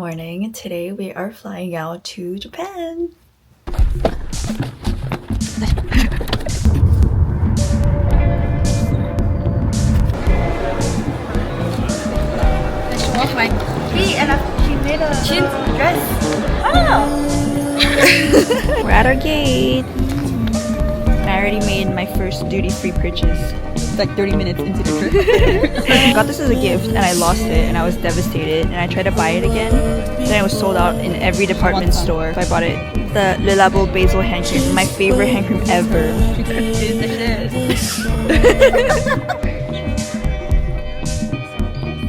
morning. Today we are flying out to Japan. She washed my feet and she made a dress. We're at our gate. I already made my first duty-free purchase. It's like 30 minutes into the trip. I got this as a gift and I lost it and I was devastated, and I tried to buy it again. Then it was sold out in every department store. So I bought it. The Le Labo Basil hand cream, my favorite hand cream ever.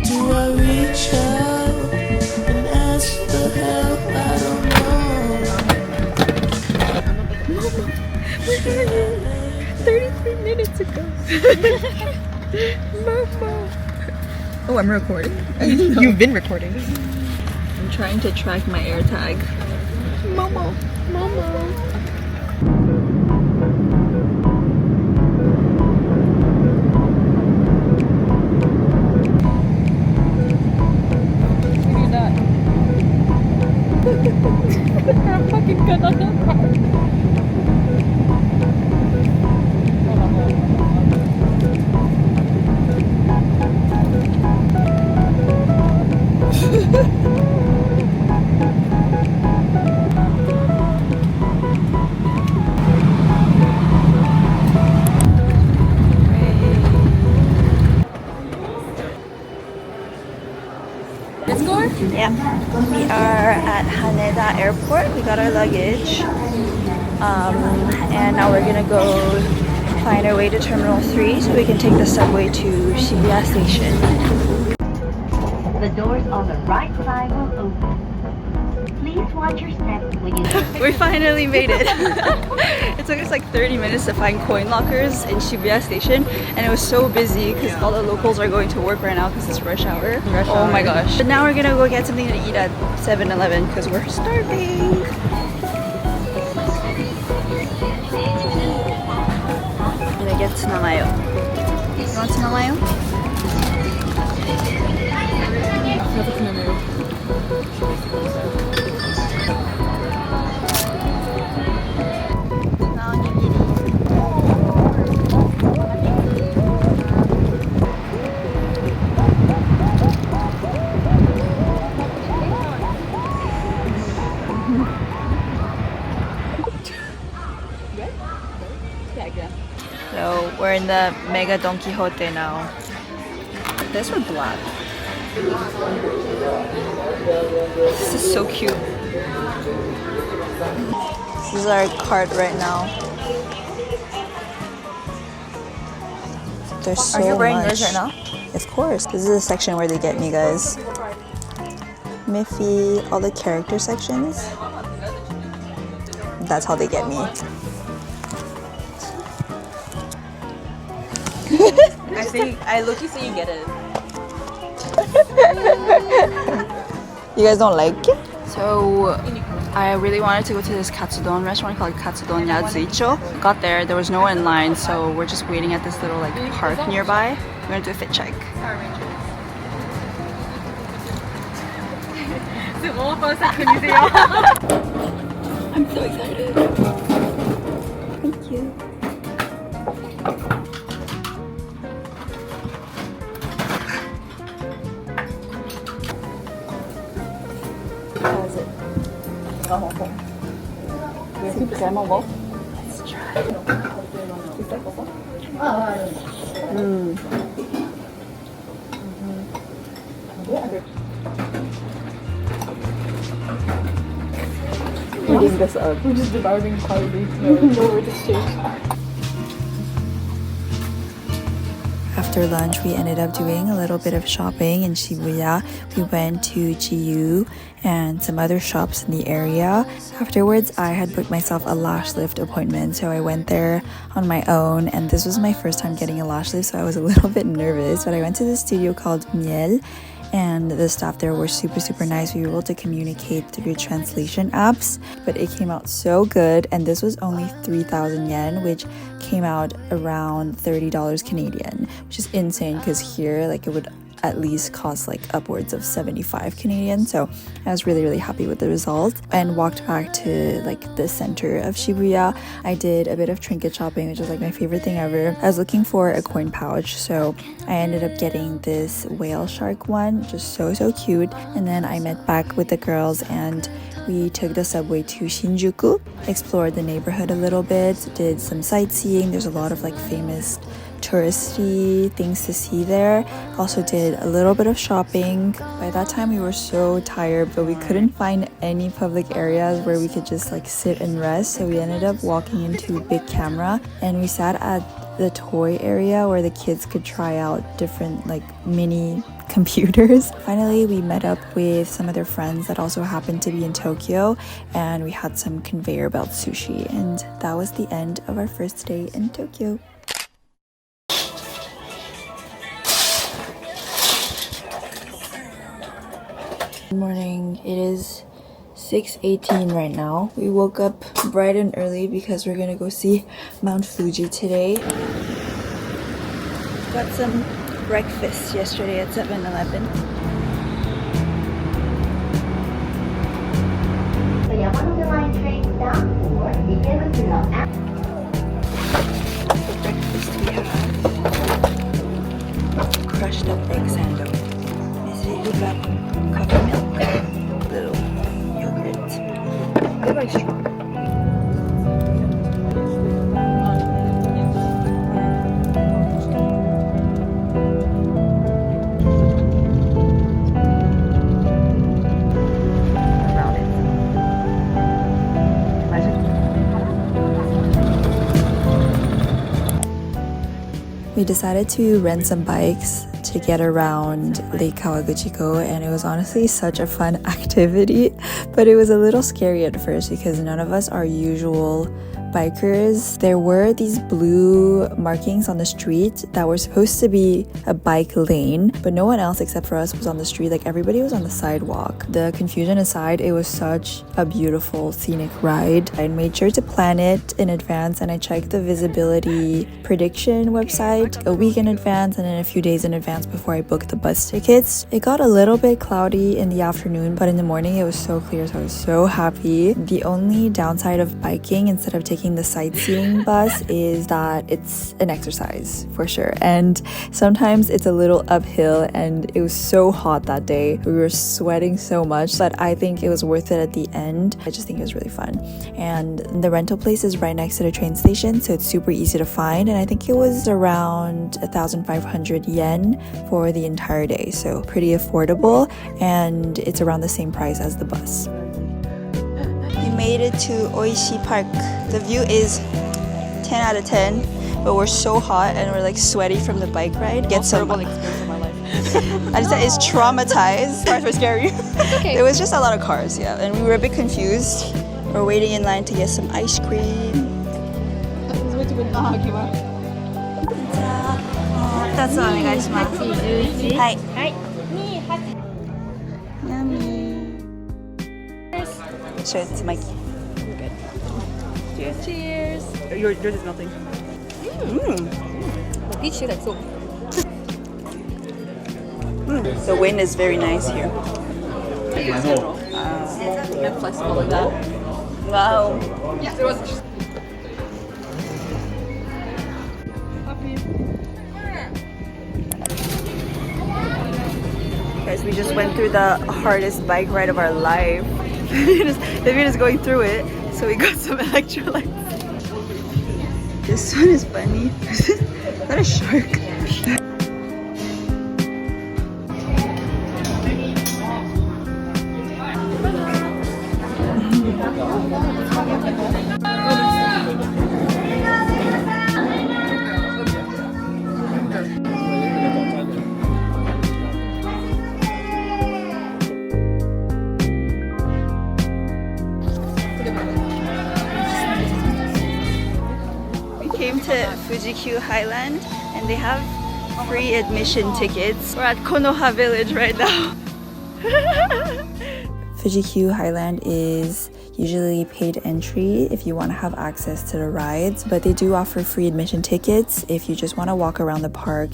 Do I reach out and ask for help? I don't know. We're here 33 minutes ago. Mama. Oh, I'm recording. You've been recording. I'm trying to track my air tag. Momo. Momo. I'm fucking gonna. Let's go. Yeah, we are at Haneda Airport. We got our luggage, and now we're gonna go find our way to Terminal 3 so we can take the subway to Shibuya Station. The doors on the right side will open. Please watch your steps when you... We finally made it. It took us like 30 minutes to find coin lockers in Shibuya Station, and it was so busy because all the locals are going to work right now because it's rush hour. Oh my gosh. But now we're gonna go get something to eat at 7-Eleven because we're starving. I'm gonna get tsunamayo. You want tsunamayo? So we're in the Mega Don Quixote now. This was black. This is so cute. This is our cart right now. There's so much. Are you wearing yours right now? Of course. This is the section where they get me, guys. Miffy, all the character sections. That's how they get me. I look-y say you get it. You guys don't like it? So I really wanted to go to this katsudon restaurant called Katsudon Yazuicho. Got there was no one in line, so we're just waiting at this little like park nearby. We're gonna do a fit check. I'm so excited. Thank you. How is it? Let's try. Eating this up. We're just devouring calories. Nowhere to shake. After lunch, we ended up doing a little bit of shopping in Shibuya. We went to GU and some other shops in the area. Afterwards, I had booked myself a lash lift appointment, so I went there on my own, and this was my first time getting a lash lift, so I was a little bit nervous, but I went to this studio called Miel, and the staff there were super nice. We were able to communicate through translation apps, but it came out so good, and this was only 3,000 yen, which came out around $30 Canadian, which is insane because here like it would at least cost like upwards of 75 Canadian. So I was really happy with the result and walked back to like the center of Shibuya. I did a bit of trinket shopping, which is like my favorite thing ever. I was looking for a coin pouch, so I ended up getting this whale shark one, just so cute. And then I met back with the girls and we took the subway to Shinjuku, explored the neighborhood a little bit, did some sightseeing. There's a lot of like famous touristy things to see there. Also did a little bit of shopping. By that time we were so tired, but we couldn't find any public areas where we could just like sit and rest, so we ended up walking into Big Camera and we sat at the toy area where the kids could try out different like mini computers. Finally, we met up with some of their friends that also happened to be in Tokyo, and we had some conveyor belt sushi, and that was the end of our first day in Tokyo. Good morning. It is 6:18 right now. We woke up bright and early because we're gonna go see Mount Fuji today. Got some breakfast yesterday at 7-Eleven. The Yamanote Line train stop for Ikebukuro. For breakfast we have crushed up egg sando. We got coffee milk, little yogurt. They're very strong. We decided to rent some bikes to get around Lake Kawaguchiko, and it was honestly such a fun activity, but it was a little scary at first because none of us are usual bikers. There were these blue markings on the street that were supposed to be a bike lane, but no one else except for us was on the street. Like everybody was on the sidewalk. The confusion aside, it was such a beautiful scenic ride. I made sure to plan it in advance, and I checked the visibility prediction website a week in advance and then a few days in advance before I booked the bus tickets. It got a little bit cloudy in the afternoon, but in the morning it was so clear, so I was so happy. The only downside of biking instead of taking the sightseeing bus is that it's an exercise for sure, and sometimes it's a little uphill, and it was so hot that day. We were sweating so much, but I think it was worth it at the end. I just think it was really fun, and the rental place is right next to the train station, so it's super easy to find, and I think it was around 1,500 yen for the entire day, so pretty affordable, and it's around the same price as the bus. We made it to Oishi Park. The view is 10 out of 10, but we're so hot and we're like sweaty from the bike ride. Get some horrible experience of my life. I just said it's traumatized. Cars were scary. It's okay. There was just a lot of cars, yeah, and we were a bit confused. We're waiting in line to get some ice cream. That's all, guys. Hi. Yummy. Show it to Mikey. Good. Cheers. Cheers. Yours is melting. The beach is like so. The wind is very nice here. I'm flexible like that. Wow. Yeah, it was. Guys, we just went through the hardest bike ride of our life. Vivian is going through it, so we got some electrolytes. This one is funny. Is that a shark? Came to Fuji Highland and they have free admission tickets. We're at Konoha Village right now. Fuji Highland is usually paid entry if you want to have access to the rides, but they do offer free admission tickets if you just want to walk around the park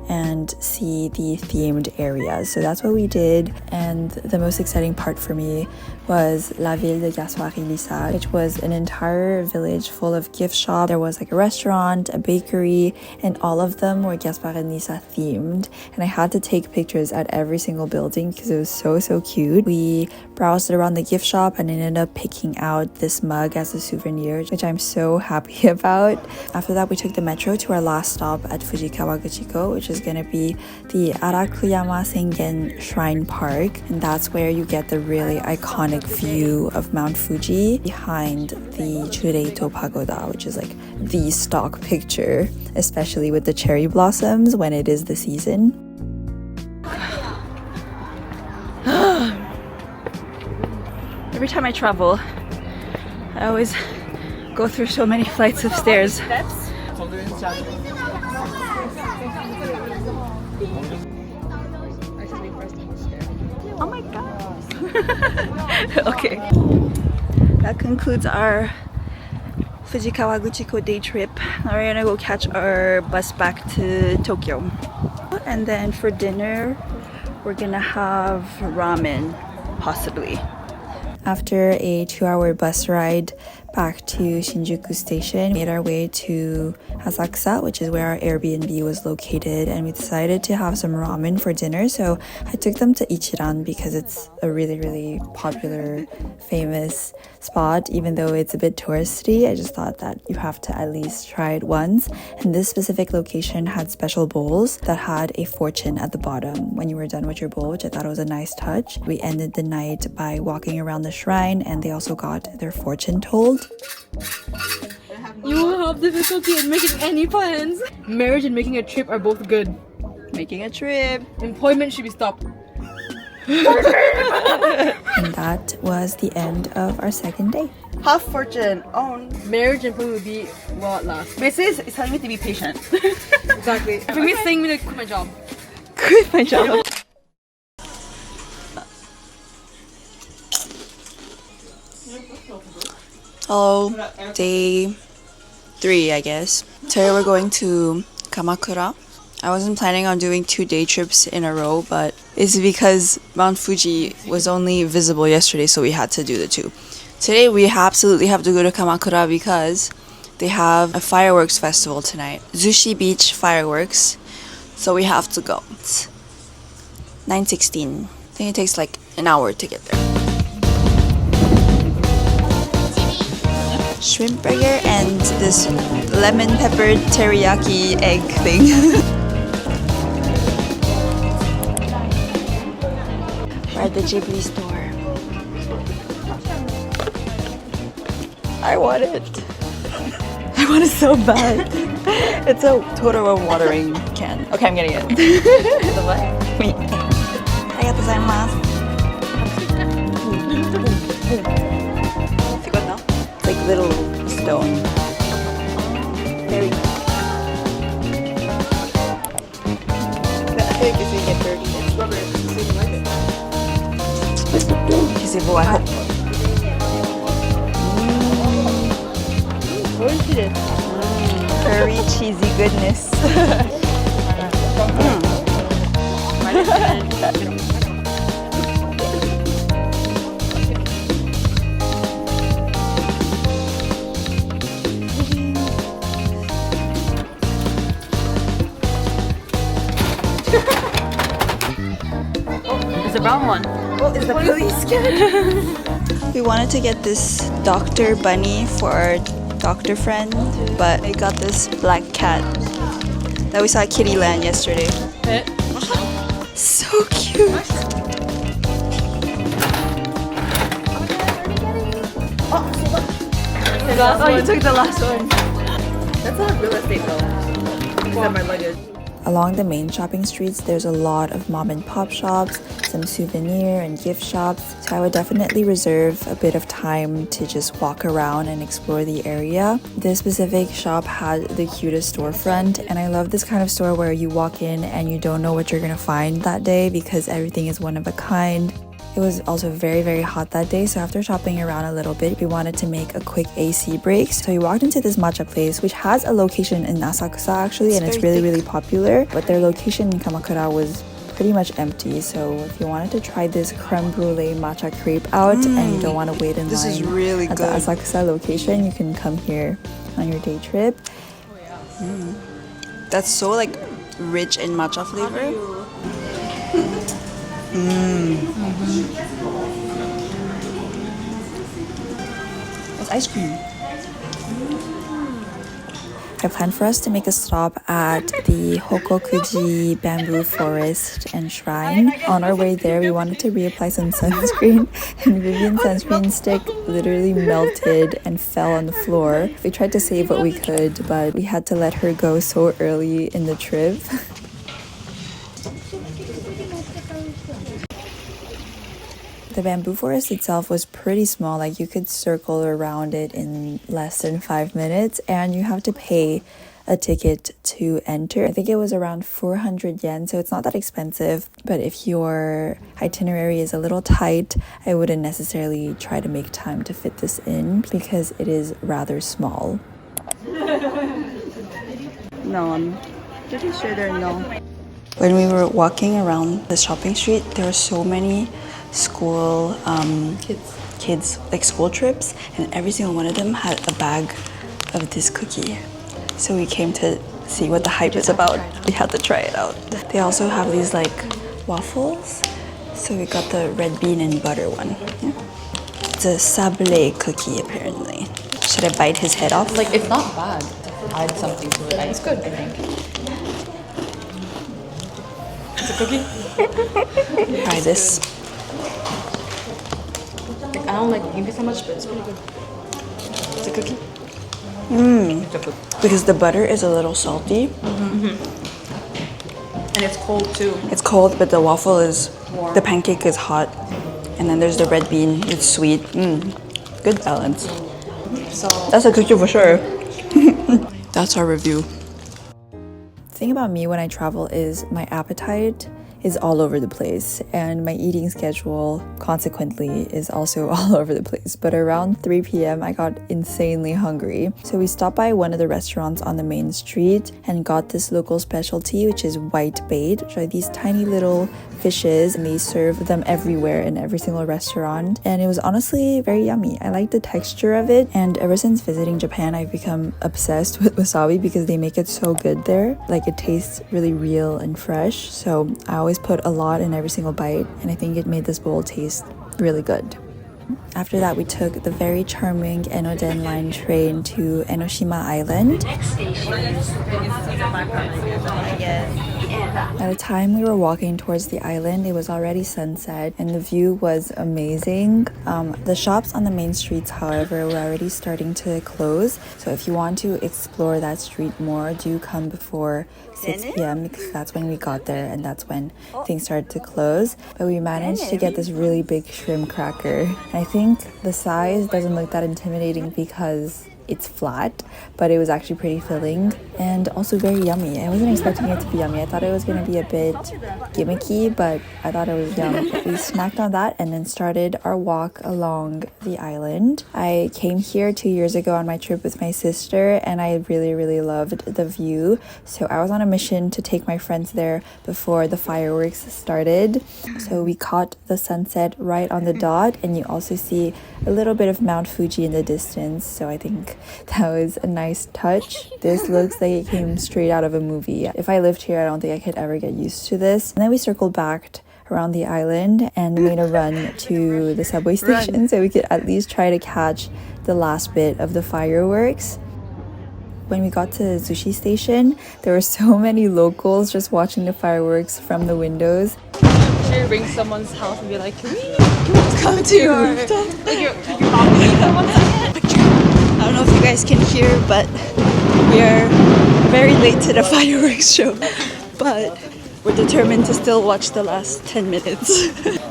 and see the themed areas. So that's what we did, and the most exciting part for me was La Ville de Gaspard-Lisa, which was an entire village full of gift shops. There was like a restaurant, a bakery, and all of them were Gaspard and Lisa themed, and I had to take pictures at every single building because it was so cute. We browsed around the gift shop and ended up picking out this mug as a souvenir, which I'm so happy about. After that, we took the metro to our last stop at Fujikawaguchiko, which is going to be the Arakuyama Sengen Shrine Park, and that's where you get the really iconic view of Mount Fuji behind the Chureito Pagoda, which is like the stock picture, especially with the cherry blossoms when it is the season. Every time I travel, I always go through so many flights of stairs. Oh my god. Okay. That concludes our Fujikawaguchiko day trip. Now we're gonna go catch our bus back to Tokyo. And then for dinner, we're gonna have ramen, possibly. After a 2-hour bus ride back to Shinjuku station, we made our way to Asakusa, which is where our Airbnb was located, and we decided to have some ramen for dinner. So I took them to Ichiran because it's a really popular, famous spot. Even though it's a bit touristy, I just thought that you have to at least try it once. And this specific location had special bowls that had a fortune at the bottom when you were done with your bowl, which I thought was a nice touch. We ended the night by walking around the shrine, and they also got their fortune told. You will have difficulty in making any plans. Marriage and making a trip are both good. Making a trip. Employment should be stopped. And that was the end of our second day. Half fortune. Oh, Marriage and employment will be well at last. basically it's telling me to be patient. Exactly. For me, it's saying me to quit my job. Quit my job. Hello, day 3, I guess. Today we're going to Kamakura. I wasn't planning on doing 2 day trips in a row, but it's because Mount Fuji was only visible yesterday, so we had to do the 2. Today we absolutely have to go to Kamakura because they have a fireworks festival tonight. Zushi Beach fireworks. So we have to go. It's 9:16. I think it takes like an hour to get there. Shrimp burger and this lemon pepper teriyaki egg thing. We're at the Ghibli store. I want it. I want it so bad. It's a Totoro watering can. Okay, I'm getting it. The what? Wait. Arigatozaimasu. Like little stone. Very. I feel like it's gonna get dirty. It's rubber. Kasi po, I hope. Very cheesy goodness. It's a brown one. Oh, is the police We wanted to get this Dr. Bunny for our doctor friend, but we got this black cat that we saw at Kittyland yesterday. So cute. Oh, you took the last one. That's not real estate though. These are my luggage. Along the main shopping streets, there's a lot of mom and pop shops, some souvenir and gift shops, so I would definitely reserve a bit of time to just walk around and explore the area. This specific shop had the cutest storefront, and I love this kind of store where you walk in and you don't know what you're gonna find that day because everything is one of a kind. It was also very hot that day, so after shopping around a little bit, we wanted to make a quick AC break. So we walked into this matcha place, which has a location in Asakusa actually, and it's really popular. But their location in Kamakura was pretty much empty. So if you wanted to try this creme brulee matcha crepe out and you don't want to wait in This line is really at good. the Asakusa location, you can come here on your day trip. That's so like rich in matcha flavor. It's ice cream. I planned for us to make a stop at the Hokokuji bamboo forest and shrine. On our way there, we wanted to reapply some sunscreen, and Vivian's sunscreen stick literally melted and fell on the floor. We tried to save what we could, but we had to let her go so early in the trip. The bamboo forest itself was pretty small, like you could circle around it in less than 5 minutes, and you have to pay a ticket to enter. I think it was around 400 yen, so it's not that expensive, but if your itinerary is a little tight, I wouldn't necessarily try to make time to fit this in because it is rather small. No, I'm pretty sure they're no. When we were walking around the shopping street, there were so many school kids like school trips, and every single one of them had a bag of this cookie. So we came to see what the hype is about. We had to try it out. They also have these like waffles, so we got the red bean and butter one. Yeah. It's a sablé cookie apparently. Should I bite his head off? Like, it's not bad. Add something to it. It's good, I think. It's a cookie. Try this. Like, I don't like green tea so much, but it's pretty good. It's a cookie. Because the butter is a little salty. And it's cold too. It's cold, but the waffle is, the pancake is hot. And then there's the red bean, it's sweet. Good balance. So That's a cookie for sure. That's our review. The thing about me when I travel is my appetite is all over the place, and my eating schedule consequently is also all over the place. But around 3 p.m. I got insanely hungry, so we stopped by one of the restaurants on the main street and got this local specialty, which is white bait, which are these tiny little fishes, and they serve them everywhere in every single restaurant, and it was honestly very yummy. I like the texture of it, and ever since visiting Japan I've become obsessed with wasabi because they make it so good there. Like, it tastes really real and fresh, so I always put a lot in every single bite, and I think it made this bowl taste really good. After that, we took the very charming Enoden line train to Enoshima Island. By the time we were walking towards the island, it was already sunset and the view was amazing. The shops on the main streets, however, were already starting to close. So if you want to explore that street more, do come before 6 p.m. because that's when we got there and that's when things started to close. But we managed to get this really big shrimp cracker. And I think the size doesn't look that intimidating because it's flat, but it was actually pretty filling and also very yummy. I wasn't expecting it to be yummy. I thought it was going to be a bit gimmicky, but I thought it was yum. We snacked on that and then started our walk along the island. I came here 2 years ago on my trip with my sister and I really loved the view. So I was on a mission to take my friends there before the fireworks started. So we caught the sunset right on the dot, and you also see a little bit of Mount Fuji in the distance. So I think that was a nice touch. This looks like it came straight out of a movie. If I lived here, I don't think I could ever get used to this. And then we circled back around the island and made a run to the subway station so we could at least try to catch the last bit of the fireworks. When we got to the sushi station, there were so many locals just watching the fireworks from the windows. should you ring someone's house and be like, can we come to your property for 1 second? I don't know if you guys can hear, but we are very late to the fireworks show. But we're determined to still watch the last 10 minutes.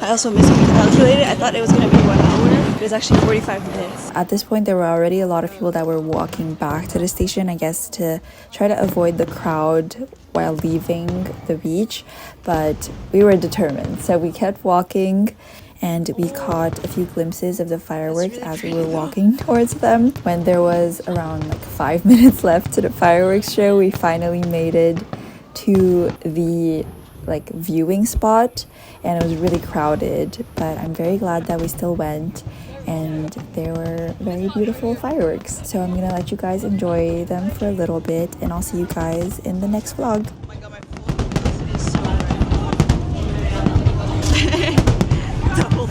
I also miscalculated. I thought it was going to be 1 hour. It was actually 45 minutes. At this point, there were already a lot of people that were walking back to the station, I guess, to try to avoid the crowd while leaving the beach. But we were determined. So we kept walking. and we caught a few glimpses of the fireworks as we were walking towards them. When there was around like 5 minutes left to the fireworks show, we finally made it to the like viewing spot, and it was really crowded, but I'm very glad that we still went, and there were very beautiful fireworks. So I'm gonna let you guys enjoy them for a little bit, and I'll see you guys in the next vlog. Oh my god, my phone is so red. The whole